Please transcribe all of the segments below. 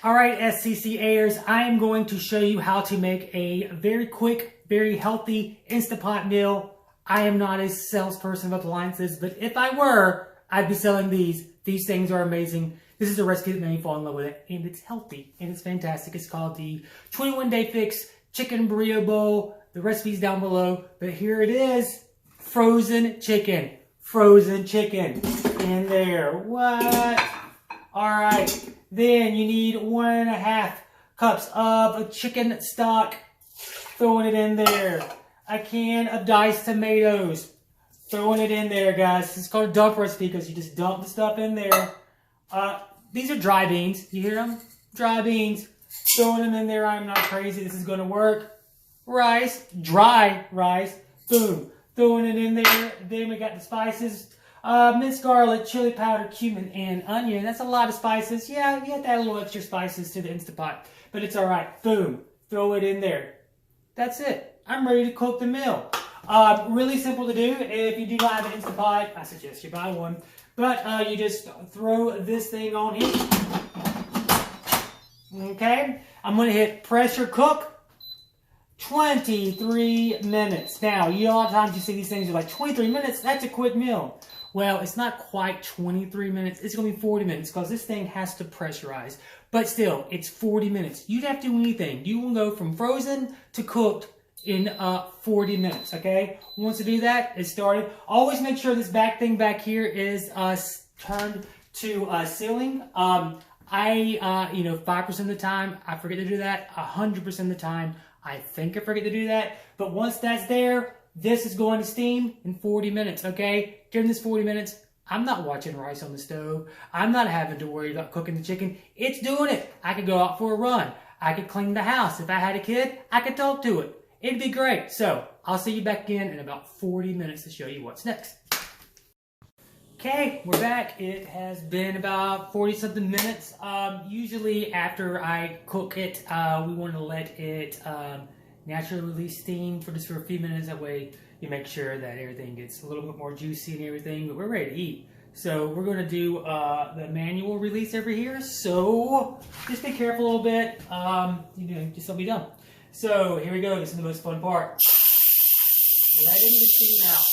Alright, SCCAers, I am going to show you how to make a very quick, very healthy Instapot meal. I am not a salesperson of appliances, but if I were, I'd be selling these. These things are amazing. This is a recipe that made me fall in love with it, and it's healthy, and it's fantastic. It's called the 21-Day Fix Chicken Burrito Bowl. The recipe's down below, but here it is. Frozen chicken. Frozen chicken in there. What? Alright. Then you need 1.5 cups of chicken stock. Throwing it in there. A can of diced tomatoes. Throwing it in there, guys. It's called a dump recipe because you just dump the stuff in there. These are dry beans. You hear them? Dry beans. Throwing them in there. I'm not crazy. This is going to work. Rice. Dry rice. Boom. Throwing it in there. Then we got the spices. Minced garlic, chili powder, cumin, and onion. That's a lot of spices. Yeah, you have to add a little extra spices to the Instapot. But it's alright. Boom. Throw it in there. That's it. I'm ready to cook the meal. Really simple to do. If you do not have an Instapot, I suggest you buy one. But you just throw this thing on in. Okay? I'm going to hit pressure cook. 23 minutes. Now, a lot of times you see these things are like 23 minutes. That's a quick meal. Well, it's not quite 23 minutes. It's going to be 40 minutes because this thing has to pressurize. But still, it's 40 minutes. You don't have to do anything. You will go from frozen to cooked in 40 minutes, okay? Once you do that, it's started. Always make sure this back thing back here is turned to sealing. 5% of the time, I forget to do that. 100% of the time, I think I forget to do that. But once that's there, this is going to steam in 40 minutes, okay? During this 40 minutes, I'm not watching rice on the stove. I'm not having to worry about cooking the chicken. It's doing it. I could go out for a run. I could clean the house. If I had a kid, I could talk to it. It'd be great. So, I'll see you back in about 40 minutes to show you what's next. Okay, we're back. It has been about 40-something minutes. Usually after I cook it, we want to let it naturally release steam for just for a few minutes. That way you make sure that everything gets a little bit more juicy and everything, but we're ready to eat. So we're going to do the manual release over here. So just be careful a little bit. Just don't be dumb. So here we go. This is the most fun part. Letting the steam out.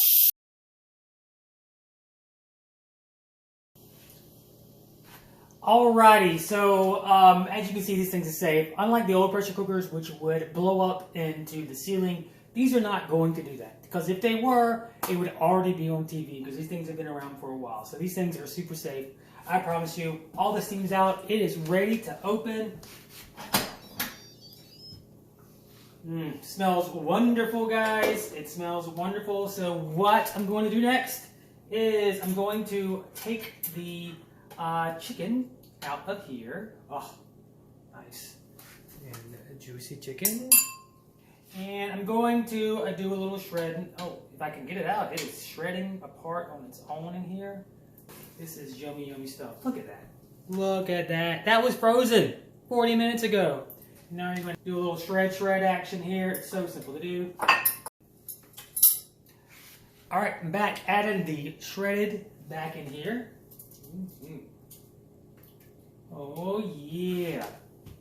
Alrighty, so as you can see, these things are safe. Unlike the old pressure cookers, which would blow up into the ceiling, these are not going to do that. Because if they were, it would already be on TV because these things have been around for a while. So these things are super safe. I promise you, all the steam's out. It is ready to open. Smells wonderful, guys. It smells wonderful. So what I'm going to do next is I'm going to take the chicken out of here. Oh, nice. And juicy chicken. And I'm going to do a little shred. Oh, if I can get it out, it is shredding apart on its own in here. This is yummy, yummy stuff. Look at that. Look at that. That was frozen 40 minutes ago. Now you're going to do a little shred action here. It's so simple to do. Alright, I'm back. Adding the shredded back in here. Oh yeah.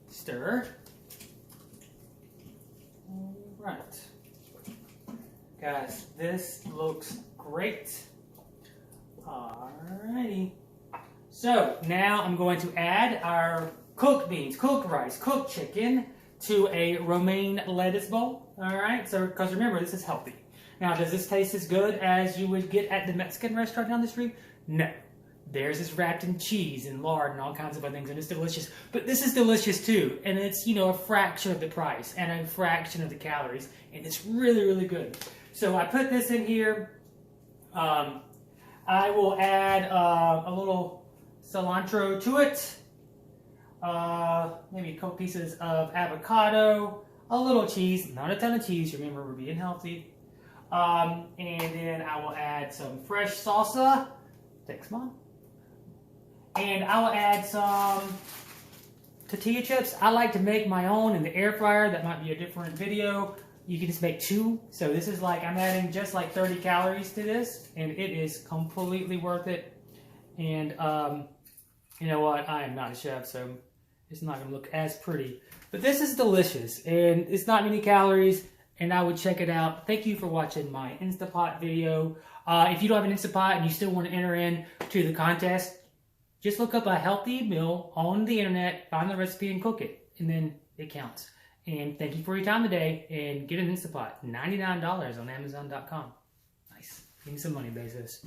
Stir. Alright. Guys, this looks great. Alrighty. So, now I'm going to add our cooked beans, cooked rice, cooked chicken to a romaine lettuce bowl. Alright, so, because remember, this is healthy. Now, does this taste as good as you would get at the Mexican restaurant down the street? No. Theirs is wrapped in cheese and lard and all kinds of other things, and it's delicious. But this is delicious too, and it's, a fraction of the price and a fraction of the calories, and it's really, really good. So I put this in here. I will add a little cilantro to it. Maybe a couple pieces of avocado, a little cheese, not a ton of cheese. Remember, we're being healthy. And then I will add some fresh salsa. Thanks, Mom. And I will add some tortilla chips. I like to make my own in the air fryer. That might be a different video. You can just make 2. So this is like, I'm adding just like 30 calories to this. And it is completely worth it. And you know what? I am not a chef, so it's not gonna look as pretty. But this is delicious, and it's not many calories, and I would check it out. Thank you for watching my Instapot video. If you don't have an Instapot and you still want to enter in to the contest, just look up a healthy meal on the internet, find the recipe, and cook it, and then it counts. And thank you for your time today, and get an Instapot. $99 on Amazon.com. Nice. Give me some money, Bezos.